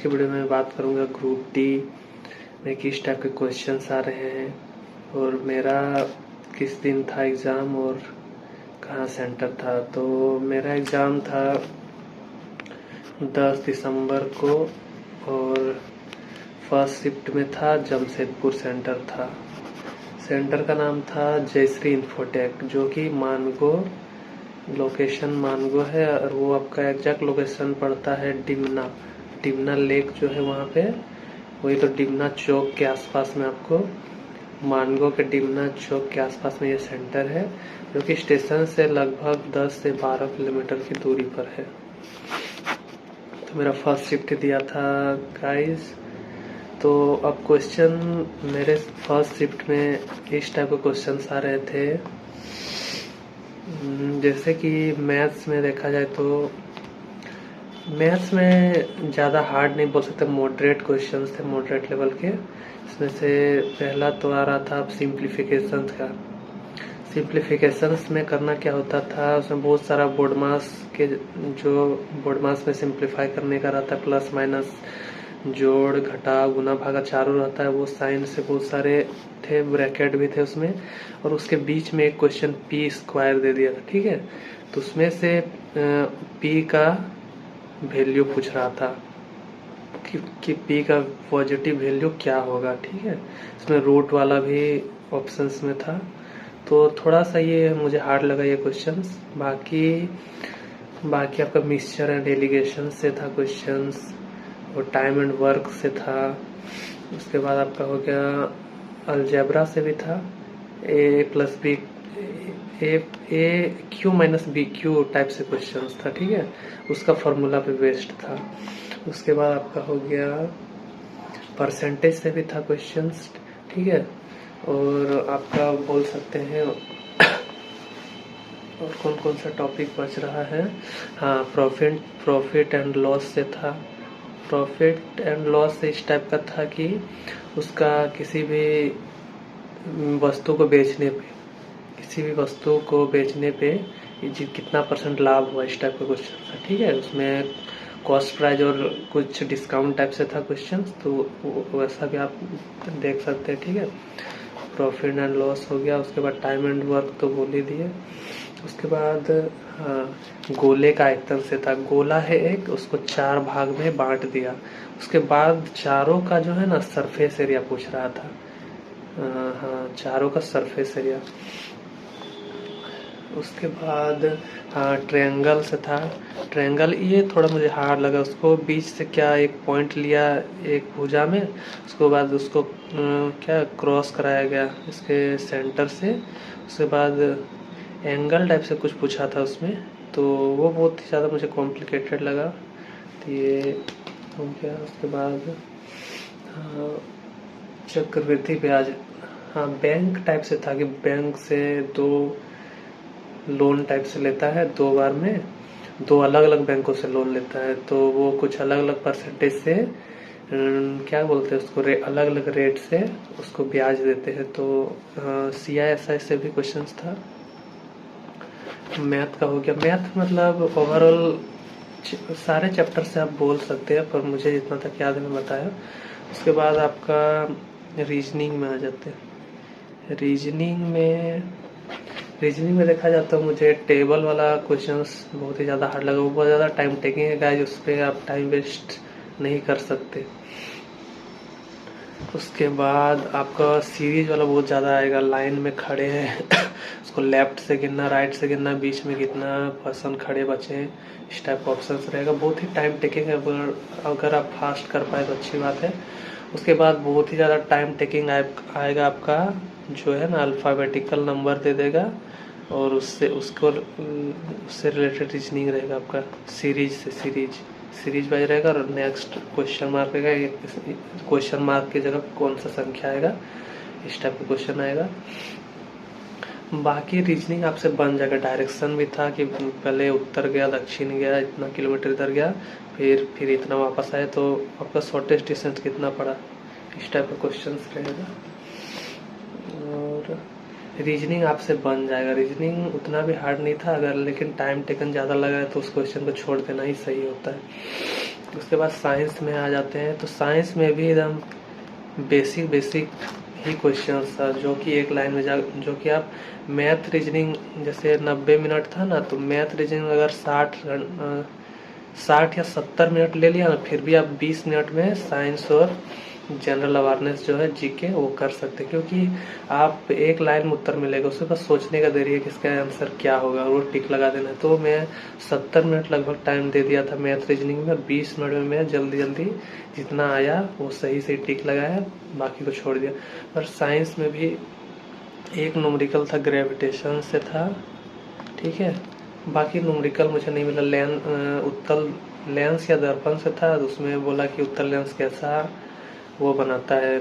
की वीडियो में बात करूंगा ग्रुप डी में किस टाइप के क्वेश्चंस आ रहे हैं और मेरा किस दिन था एग्ज़ाम और कहाँ सेंटर था। तो मेरा एग्ज़ाम था 10 दिसंबर को और फर्स्ट शिफ्ट में था, जमशेदपुर सेंटर था। सेंटर का नाम था जयश्री इन्फोटेक, जो कि मानगो लोकेशन मानगो है और वो आपका एग्जैक्ट लोकेशन पड़ता है डिमना लेक जो है वहाँ पे, वही तो डिमना चौक के आसपास में, आपको मानगो के डिमना चौक के आसपास में ये सेंटर है, जो कि स्टेशन से लगभग 10 से 12 किलोमीटर की दूरी पर है। तो मेरा फर्स्ट शिफ्ट दिया था गाइस। तो अब क्वेश्चन मेरे फर्स्ट शिफ्ट में इस टाइप के क्वेश्चंस आ रहे थे, जैसे कि मैथ्स में देखा जाए तो मैथ्स में ज़्यादा हार्ड नहीं बोल सकते, मॉडरेट क्वेश्चंस थे, मॉडरेट लेवल के। इसमें से पहला तो आ रहा था सिंप्लीफिकेशंस का। सिंप्लीफिकेशंस में करना क्या होता था, उसमें बहुत सारा बोर्ड मास के, जो बोर्ड मास में सिंप्लीफाई करने का रहता है, प्लस माइनस जोड़ घटा गुना भागा चारों रहता है, वो साइन से बहुत सारे थे, ब्रैकेट भी थे उसमें, और उसके बीच में एक क्वेश्चन पी स्क्वायर दे दिया था, ठीक है। तो उसमें से पी का वैल्यू पूछ रहा था कि पी का पॉजिटिव वैल्यू क्या होगा, ठीक है। इसमें रूट वाला भी ऑप्शंस में था, तो थोड़ा सा ये मुझे हार्ड लगा ये क्वेश्चंस। बाकी आपका मिक्सचर एंड एलिगेशन से था क्वेश्चंस, और टाइम एंड वर्क से था। उसके बाद आपका हो गया अलजेब्रा से भी था, A plus B A cube minus B cube type से क्वेश्चंस था, ठीक है, उसका फॉर्मूला पे बेस्ड था। उसके बाद आपका हो गया परसेंटेज से भी था क्वेश्चंस, ठीक है। और आपका बोल सकते हैं और कौन कौन सा टॉपिक बच रहा है, हाँ, प्रॉफिट एंड लॉस से था। प्रॉफिट एंड लॉस इस टाइप का था कि उसका किसी भी वस्तु को बेचने पे कितना परसेंट लाभ हुआ, इस टाइप का क्वेश्चन था, ठीक है। उसमें कॉस्ट प्राइस और कुछ डिस्काउंट टाइप से था क्वेश्चन, तो वैसा भी आप देख सकते हैं, ठीक है। प्रॉफिट एंड लॉस हो गया। उसके बाद टाइम एंड वर्क तो बोल ही दिए। उसके बाद हाँ, गोले का आयतन से था। गोला है एक, उसको 4 भाग में बांट दिया। उसके बाद चारों का जो है ना सरफेस एरिया पूछ रहा था, हाँ, चारों का सरफेस एरिया। उसके बाद हाँ, ट्रायंगल से था। ट्रायंगल ये थोड़ा मुझे हार्ड लगा, उसको बीच से क्या एक पॉइंट लिया एक भुजा में, उसके बाद उसको क्या क्रॉस कराया गया इसके सेंटर से। उसके बाद एंगल टाइप से कुछ पूछा था उसमें, तो वो बहुत ही ज़्यादा मुझे कॉम्प्लिकेटेड लगा, तो ये हो गया। उसके बाद हाँ, चक्रवृद्धि ब्याज, हाँ, बैंक टाइप से था कि बैंक से 2 लोन टाइप से लेता है, 2 बार में 2 अलग अलग बैंकों से लोन लेता है, तो वो कुछ अलग अलग परसेंटेज से क्या बोलते हैं उसको, अलग अलग रेट से उसको ब्याज देते हैं। तो CISI से भी क्वेश्चंस था। मैथ का हो गया। मैथ मतलब ओवरऑल सारे चैप्टर से आप बोल सकते हैं, पर मुझे जितना तक याद है मैं बताया। उसके बाद आपका रीजनिंग में आ जाते हैं। रीजनिंग में देखा जाता है, मुझे टेबल वाला क्वेश्चंस बहुत ही ज़्यादा हार्ड लगा। वो बहुत ज़्यादा टाइम टेकिंग है गाइस, उस पर आप टाइम वेस्ट नहीं कर सकते। उसके बाद आपका सीरीज वाला बहुत ज़्यादा आएगा। लाइन में खड़े हैं उसको लेफ्ट से गिनना, राइट से गिनना, बीच में कितना पर्सन खड़े बचे हैं, इस टाइप का ऑप्शन रहेगा। बहुत ही टाइम टेकिंग है, अगर आप फास्ट कर पाए तो अच्छी बात है। उसके बाद बहुत ही ज़्यादा टाइम टेकिंग आएगा आपका, जो है ना अल्फ़ाबेटिकल नंबर दे देगा, और उससे रिलेटेड रीजनिंग रहेगा आपका। सीरीज वाइज रहेगा, और नेक्स्ट क्वेश्चन मार्क रहेगा, क्वेश्चन मार्क की जगह कौन सा संख्या आएगा, इस टाइप का क्वेश्चन आएगा। बाकी रीजनिंग आपसे बन जाएगा। डायरेक्शन भी था कि पहले उत्तर गया, दक्षिण गया, इतना किलोमीटर इधर गया, फिर इतना वापस आया, तो आपका शॉर्टेस्ट डिस्टेंस कितना पड़ा, इस टाइप का क्वेश्चन रहेगा। और रीजनिंग आपसे बन जाएगा। रीजनिंग उतना भी हार्ड नहीं था, अगर लेकिन टाइम टेकन ज़्यादा लगा है तो उस क्वेश्चन को छोड़ देना ही सही होता है। उसके बाद साइंस में आ जाते हैं। तो साइंस में भी एकदम बेसिक ही क्वेश्चंस था, जो कि एक लाइन में जो कि आप मैथ रीजनिंग, जैसे 90 मिनट था ना, तो मैथ रीजनिंग अगर 60 या 70 मिनट ले लिया ना, फिर भी आप 20 मिनट में साइंस और जनरल अवेयरनेस जो है जीके वो कर सकते हैं, क्योंकि आप एक लाइन में उत्तर मिलेगा, उसके बाद सोचने का देरी है कि इसका आंसर क्या होगा, वो टिक लगा देना है। तो मैं 70 मिनट लगभग टाइम दे दिया था मैथ रीजनिंग में, 20 मिनट में मैं जल्दी जितना आया वो सही से टिक लगाया, बाकी को छोड़ दिया। और साइंस में भी एक न्यूमेरिकल था, ग्रेविटेशन से था, ठीक है। बाकी न्यूमेरिकल मुझे नहीं मिला। उत्तल लेंस या दर्पण से था, तो उसमें बोला कि उत्तल लेंस कैसा वो बनाता है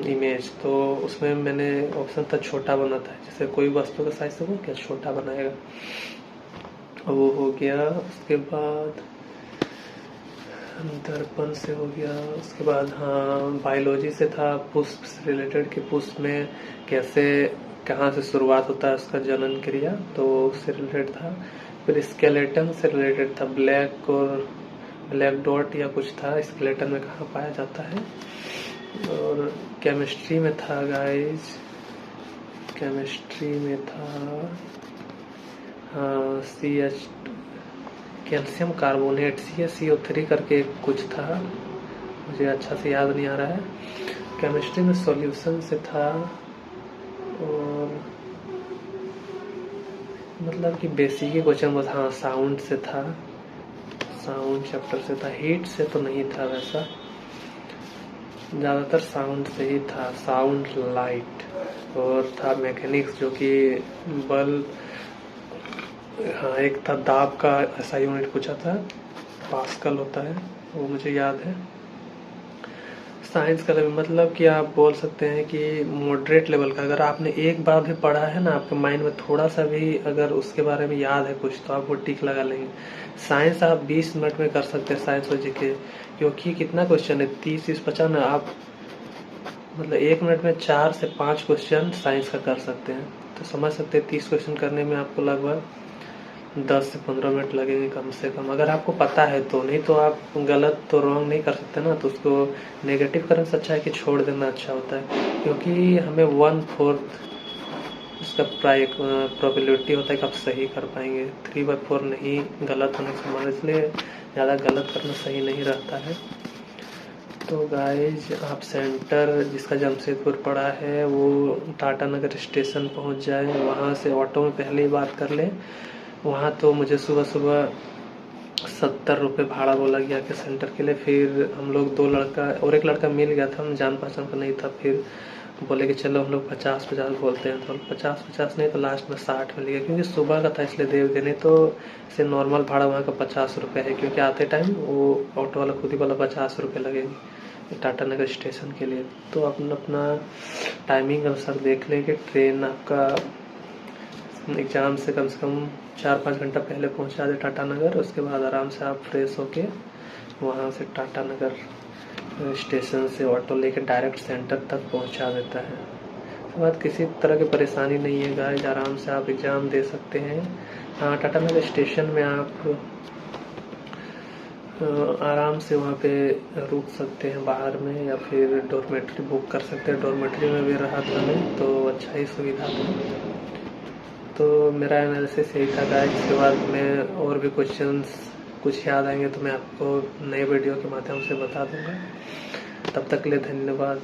इमेज, तो उसमें मैंने ऑप्शन था छोटा बनाता है, जैसे कोई वस्तु का साइज वो क्या छोटा बनाएगा, वो हो गया। उसके बाद दर्पण से हो गया। उसके बाद हाँ, बायोलॉजी से था, पुष्प से रिलेटेड कि पुष्प में कैसे कहाँ से शुरुआत होता है उसका जनन क्रिया, तो उससे रिलेटेड था। फिर स्केलेटन से रिलेटेड था, ब्लैक डॉट या कुछ था, स्केलेटन में कहाँ पाया जाता है। और केमिस्ट्री में था गाइज, केमिस्ट्री में था हाँ CH कैल्शियम कार्बोनेट CaCO3 करके कुछ था, मुझे अच्छा से याद नहीं आ रहा है। केमिस्ट्री में सॉल्यूशन से था, और मतलब कि बेसिक ही क्वेश्चन बस। हाँ, साउंड से था, साउंड चैप्टर से था। हीट से तो नहीं था, वैसा ज़्यादातर साउंड से ही था, साउंड लाइट। और था मैकेनिक्स, जो कि बल्ब, हाँ एक था दाब का, ऐसा यूनिट पूछा था, पास्कल होता है, वो मुझे याद है। साइंस का लेवल मतलब कि आप बोल सकते हैं कि मॉडरेट लेवल का, अगर आपने एक बार भी पढ़ा है ना, आपके माइंड में थोड़ा सा भी अगर उसके बारे में याद है कुछ, तो आप वो टिक लगा लेंगे। साइंस आप 20 मिनट में कर सकते हैं, साइंस और जीके, क्योंकि कितना क्वेश्चन है, 30 50 ना, आप मतलब 1 मिनट में 4 से 5 क्वेश्चन साइंस का कर सकते हैं। तो समझ सकते हैं 30 क्वेश्चन करने में आपको लगभग 10 से 15 मिनट लगेंगे कम से कम, अगर आपको पता है तो। नहीं तो आप गलत तो रॉन्ग नहीं कर सकते ना, तो उसको नेगेटिव करने से अच्छा है कि छोड़ देना अच्छा होता है, क्योंकि हमें 1/4 उसका प्रोबेबिलिटी होता है कि आप सही कर पाएंगे, 3/4 नहीं गलत होने का संभावना, इसलिए ज़्यादा गलत करना सही नहीं रहता है। तो गाइज, आप सेंटर जिसका जमशेदपुर पड़ा है वो टाटा नगर स्टेशन पहुंच जाए, वहाँ से ऑटो में पहले ही बात कर लें। वहाँ तो मुझे सुबह 70 रुपये भाड़ा बोला गया कि सेंटर के लिए। फिर हम लोग 2 लड़का और एक लड़का मिल गया था, हम जान पहचान का नहीं था, फिर बोले कि चलो हम लोग 50-50 बोलते हैं, तो 50-50 नहीं तो लास्ट में 60 में लिया, क्योंकि सुबह का था इसलिए दे देने। तो इसे नॉर्मल भाड़ा वहाँ का 50 रुपये है, क्योंकि आते टाइम वो ऑटो वाला खुद ही बोला 50 रुपये लगेंगे टाटा नगर स्टेशन के लिए। तो अपना अपना टाइमिंग अनुसार देख लें कि ट्रेन आपका एग्ज़ाम से कम 4-5 घंटा पहले पहुंचा दे टाटा नगर। उसके बाद आराम से आप फ्रेश होके वहाँ से टाटा नगर स्टेशन से ऑटो लेके डायरेक्ट सेंटर तक पहुंचा देता है। उसके बाद किसी तरह की परेशानी नहीं है गाइस, आराम से आप एग्ज़ाम दे सकते हैं। हाँ, टाटा नगर स्टेशन में आप आराम से वहाँ पे रुक सकते हैं बाहर में, या फिर डॉर्मेट्री बुक कर सकते हैं। डॉर्मेट्री में भी रहा था मैं, तो अच्छा ही सुविधा था। तो मेरा एनालिसिस यही था गाइस। इसके बाद मैं और भी क्वेश्चंस कुछ याद आएंगे तो मैं आपको नए वीडियो के माध्यम से बता दूंगा। तब तक के लिए धन्यवाद।